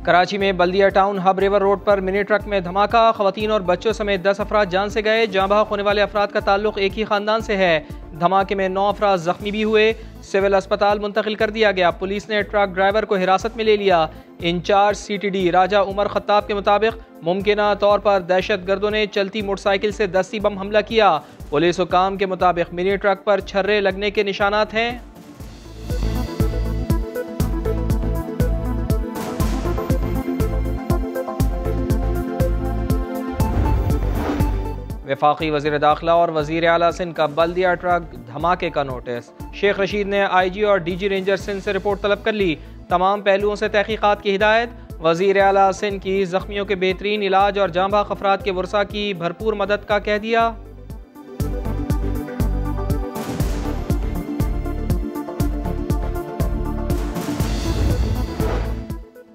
कराची में बल्दिया town hub river road पर mini truck में धमाका, खवातीन और बच्चों समेत 10 अफराद जान से गए। जाँ बहक होने वाले अफराद का ताल्लुक एक ही खानदान से है। धमाके में 9 अफराद जख्मी भी हुए, सिविल अस्पताल मुंतकिल कर दिया गया। पुलिस ने ट्रक ड्राइवर को हिरासत में ले लिया। इंचार्ज CTD राजा उमर खत्ताब के मुताबिक मुमकिना तौर पर दहशत गर्दों ने चलती मोटरसाइकिल से दस्ती बम हमला किया। पुलिस हुकाम के मुताबिक मिनी ट्रक पर छर्रे लगने के निशानात हैं। वफाकी वज़ीर दाखिला और वज़ीर आला सिंध का बल्दिया ट्रक धमाके का नोटिस। शेख रशीद ने IG और DG रेंजर सिंध से रिपोर्ट तलब कर ली। तमाम पहलुओं से तहकीकात की हिदायत। वज़ीर आला सिंध की ज़ख्मियों के बेहतरीन इलाज और जाँ बहक अफराद के वर्सा की भरपूर मदद का कह दिया।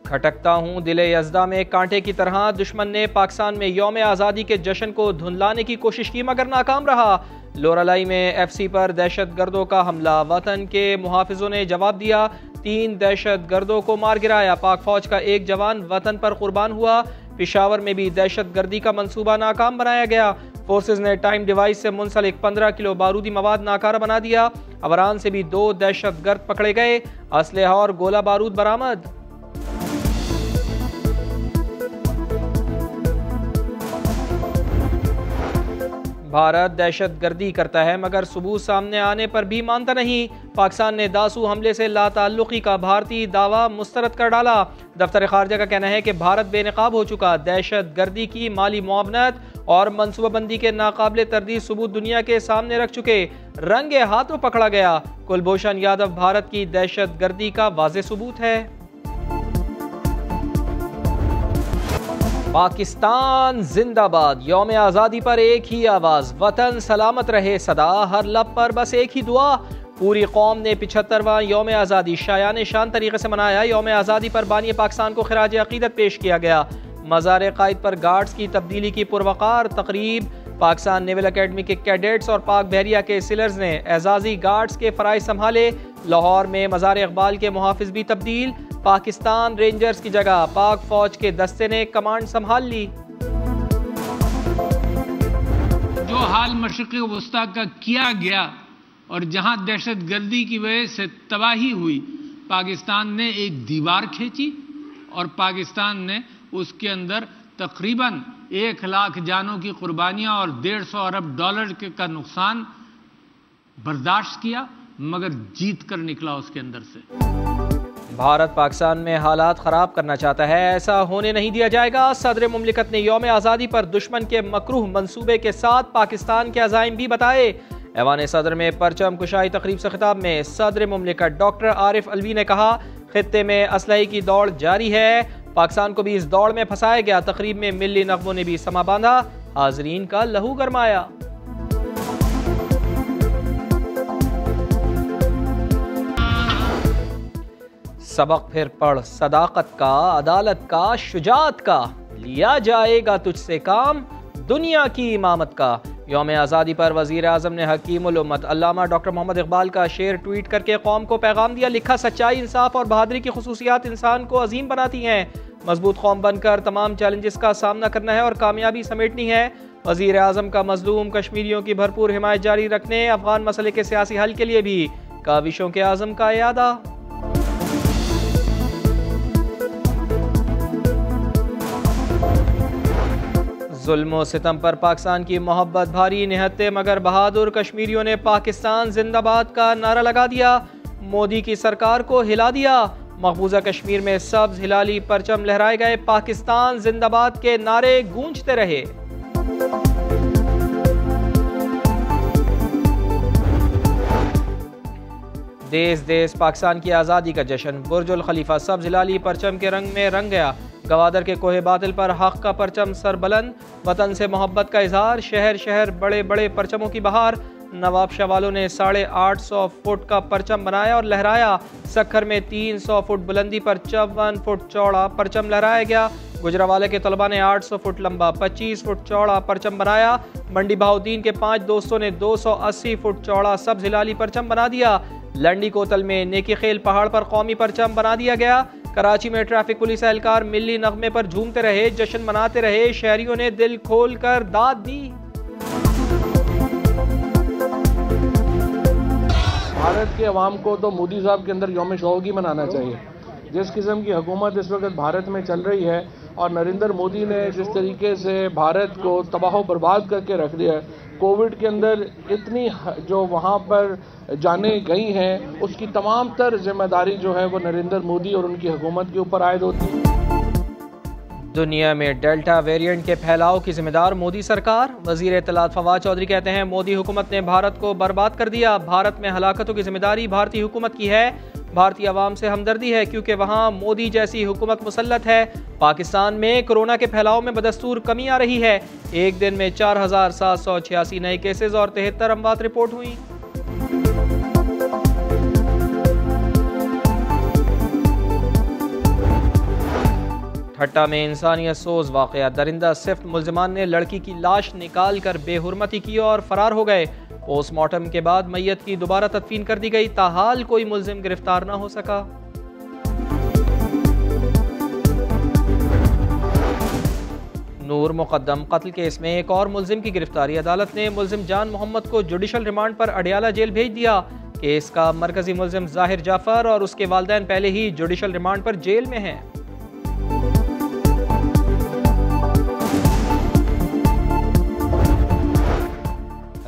खटकता हूँ दिले यज़दा में कांटे की तरह दुश्मन ने पाकिस्तान में यौम आज़ादी के जश्न को धुंधलाने की कोशिश की मगर नाकाम रहा। लोरालाई में FC पर दहशत गर्दों का हमला, वतन के मुहाफिजों ने जवाब दिया। 3 दहशत गर्दों को मार गिराया। पाक फौज का एक जवान वतन पर कुर्बान हुआ। पेशावर में भी दहशत गर्दी का मंसूबा नाकाम बनाया गया। फोर्सेज ने टाइम डिवाइस से मुंसलिक 15 किलो बारूदी मवाद नाकारा बना दिया। अवरान से भी 2 दहशत गर्द पकड़े गए। असलहा और गोला बारूद बरामद। भारत दहशत गर्दी करता है मगर सबूत सामने आने पर भी मानता नहीं। पाकिस्तान ने दासू हमले से लाताल्लुकी का भारतीय दावा मुस्तरद कर डाला। दफ्तर खारजा का कहना है कि भारत बेनकाब हो चुका। दहशत गर्दी की माली मुआवनत और मनसूबाबंदी के नाकाबिले तरदीद सबूत दुनिया के सामने रख चुके। रंगे हाथों पकड़ा गया। कुलभूषण यादव भारत की दहशत गर्दी का वाज़ेह सबूत है। पाकिस्तान जिंदाबाद। यौम आज़ादी पर एक ही आवाज़, वतन सलामत रहे सदा, हर लब पर बस एक ही दुआ। पूरी कौम ने 75वां यौम आज़ादी शायान शान तरीके से मनाया। यौम आज़ादी पर बानी पाकिस्तान को खिराज अकीदत पेश किया गया। मज़ार कायद पर गार्ड्स की तब्दीली की पुरवकार तकरीब। पाकिस्तान नेवल अकेडमी के कैडेट्स और पाक बहरिया के सिलर्स ने एजाजी गार्ड्स के फ़राइज़ संभाले। लाहौर में मज़ार इकबाल के मुहाफिज भी तब्दील। पाकिस्तान रेंजर्स की जगह पाक फौज के दस्ते ने कमांड संभाल ली। जो हाल मशरिक़ वस्ता का किया गया और जहां दहशत गर्दी की वजह से तबाही हुई, पाकिस्तान ने एक दीवार खींची और पाकिस्तान ने उसके अंदर तकरीबन 1 लाख जानों की कुर्बानियां और $150 अरब का नुकसान बर्दाश्त किया, मगर जीत कर निकला उसके अंदर से। भारत पाकिस्तान में हालात ख़राब करना चाहता है, ऐसा होने नहीं दिया जाएगा। सदर मुमलिकत ने यौम आज़ादी पर दुश्मन के मकरूह मंसूबे के साथ पाकिस्तान के अज़ाइम भी बताए। ऐवान सदर में परचम कुशाई तकरीब से खिताब में सदर मुमलिकत डॉक्टर आरिफ अलवी ने कहा, खित्ते में असलहे की दौड़ जारी है, पाकिस्तान को भी इस दौड़ में फंसाया गया। तकरीब में मिल्ली नगमों ने भी समा बांधा, हाजरीन का लहू गरमाया। सबक फिर पढ़ सदाकत का, अदालत का, शुजात का, लिया जाएगा तुझसे काम दुनिया की इमामत का। यौम आज़ादी पर वज़ीर आज़म ने हकीमुल उम्मत अल्लामा डॉक्टर मोहम्मद इकबाल का शेर ट्वीट करके कौम को पैगाम दिया। लिखा, सच्चाई, इंसाफ और बहादुरी की खुसूसियात इंसान को अजीम बनाती हैं। मजबूत कौम बनकर तमाम चैलेंजेस का सामना करना है और कामयाबी समेटनी है। वज़ीर आज़म का मजलूम कश्मीरियों की भरपूर हिमायत जारी रखने, अफगान मसले के सियासी हल के लिए भी काविशों के आज़म का यादा। जुल्म सितम पर पाकिस्तान की मोहब्बत भारी, निहत्ते मगर बहादुर कश्मीरियों ने पाकिस्तान जिंदाबाद का नारा लगा दिया। मोदी की सरकार को हिला दिया। मकबूजा कश्मीर में सब्ज हिलाली परचम लहराए गए। पाकिस्तान जिंदाबाद के नारे गूंजते रहे। देश देश पाकिस्तान की आज़ादी का जश्न। बुर्जुल खलीफा सब्ज हिलाली परचम के रंग में रंग गया। गवादर के कोहे बातिल पर हक का परचम सरबलंद। वतन से मोहब्बत का इजहार। शहर शहर बड़े बड़े परचमों की बहार। नवाब शाह वालों ने 850 फुट का परचम बनाया और लहराया। सक्खर में 300 फुट बुलंदी पर 54 फुट चौड़ा परचम लहराया गया। गुजरावाले के तलबा ने 800 फुट लंबा 25 फुट चौड़ा परचम बनाया। मंडी बहाउद्दीन के 5 दोस्तों ने 280 फुट चौड़ा सब्ज हिलाली परचम बना दिया। लंडी कोतल में नेकी खेल पहाड़ पर कौमी परचम बना दिया गया। कराची में ट्रैफिक पुलिस एहलकार मिली नगमे पर झूमते रहे, जश्न मनाते रहे, शहरियों ने दिल खोल कर दाद दी। भारत के अवाम को तो मोदी साहब के अंदर यौम शौक़ मनाना चाहिए। जिस किस्म की हुकूमत इस वक्त भारत में चल रही है और नरेंद्र मोदी ने जिस तरीके से भारत को तबाह बर्बाद करके रख दिया है, कोविड के अंदर इतनी जो वहाँ पर जाने गई हैं उसकी तमाम तर जिम्मेदारी जो है वो नरेंद्र मोदी और उनकी हुकूमत के ऊपर आयद होती है। दुनिया में डेल्टा वेरिएंट के फैलाव की जिम्मेदार मोदी सरकार। वजीर इत्तलात फवाद चौधरी कहते हैं मोदी हुकूमत ने भारत को बर्बाद कर दिया। भारत में हलाकतों की जिम्मेदारी भारतीय हुकूमत की है। भारतीय अवाम से हमदर्दी है क्योंकि वहाँ मोदी जैसी हुकूमत मुसल्लत है। पाकिस्तान में कोरोना के फैलाव में बदस्तूर कमी आ रही है। एक दिन में 4786 नए केसेज और 73 अमवात रिपोर्ट हुई। ठट्टा में इंसानियत सोज वाकया। दरिंदा सिफ्त मुल्जिमान ने लड़की की लाश निकाल कर बेहुरमती की और फरार हो गए। पोस्टमार्टम के बाद मैयत की दोबारा तदफीन कर दी गई। ताहाल कोई मुल्जिम गिरफ्तार न हो सका। नूर मुकद्दम कत्ल केस में एक और मुल्जिम की गिरफ्तारी। अदालत ने मुल्जिम जान मोहम्मद को जुडिशल रिमांड पर अडियाला जेल भेज दिया। केस का मरकजी मुल्जिम जाहिर जाफर और उसके वालिदैन पहले ही जुडिशल रिमांड पर जेल में हैं।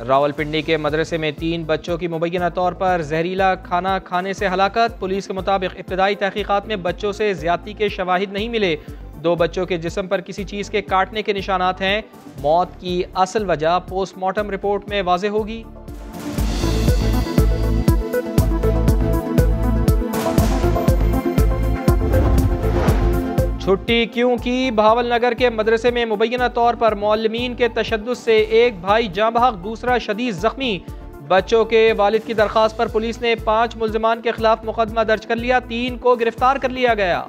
रावलपिंडी के मदरसे में 3 बच्चों की मुबैना तौर पर जहरीला खाना खाने से हलाकत। पुलिस के मुताबिक इब्तदाई तहकीकात में बच्चों से ज्यादती के शवाहिद नहीं मिले। 2 बच्चों के जिस्म पर किसी चीज के काटने के निशानात हैं। मौत की असल वजह पोस्टमार्टम रिपोर्ट में वाज़ेह होगी। छुट्टी क्यों की? भावलनगर के मदरसे में मुबैना तौर पर मौलमीन के तशद्दुद से एक भाई जाँ बहक, दूसरा शदीद जख्मी। बच्चों के वालिद की दरख्वास्त पर पुलिस ने 5 मुल्जिमान के खिलाफ मुकदमा दर्ज कर लिया। 3 को गिरफ्तार कर लिया गया।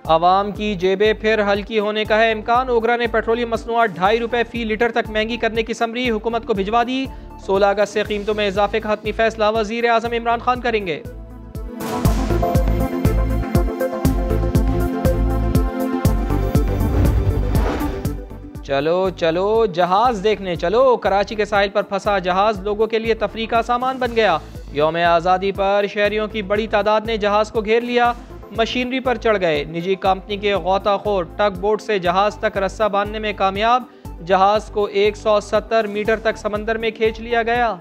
आवाम की जेबें फिर हल्की होने का है इम्कान। ओगरा ने पेट्रोलियम मसनूआत 2.5 रुपए फी लीटर तक महंगी करने की समरी हुकूमत को भिजवा दी। 16 अगस्त से कीमतों में इजाफे का हतमी फैसला वजीर आजम इमरान खान करेंगे। चलो चलो जहाज देखने चलो। कराची के साहिल पर फंसा जहाज लोगों के लिए तफरीह का सामान बन गया। यौम आज़ादी पर शहरियों की बड़ी तादाद ने जहाज को घेर लिया, मशीनरी पर चढ़ गए। निजी कंपनी के गौताखोर टग बोट से जहाज तक रस्सा बांधने में कामयाब। जहाज को 170 मीटर तक समंदर में खींच लिया गया।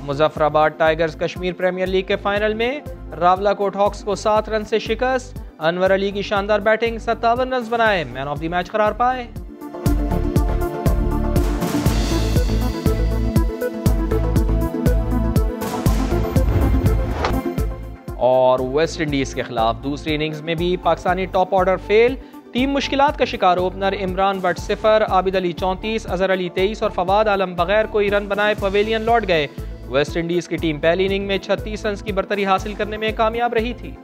Muzaffarabad tigers Kashmir premier league के फाइनल में रावलाकोट हॉक्स को 7 रन से शिकस्त। अनवर अली की शानदार बैटिंग 57 रन बनाए, मैन ऑफ द मैच करार पाए। और वेस्ट इंडीज के खिलाफ दूसरी इनिंग्स में भी Pakistani top order fail. Team मुश्किलात का शिकार। ओपनर इमरान बट 0, आबिद अली 34, अजहर अली 23 और फवाद आलम बगैर कोई रन बनाए पवेलियन लौट गए। वेस्ट इंडीज की टीम पहली इनिंग में 36 रन की बरतरी हासिल करने में कामयाब रही थी।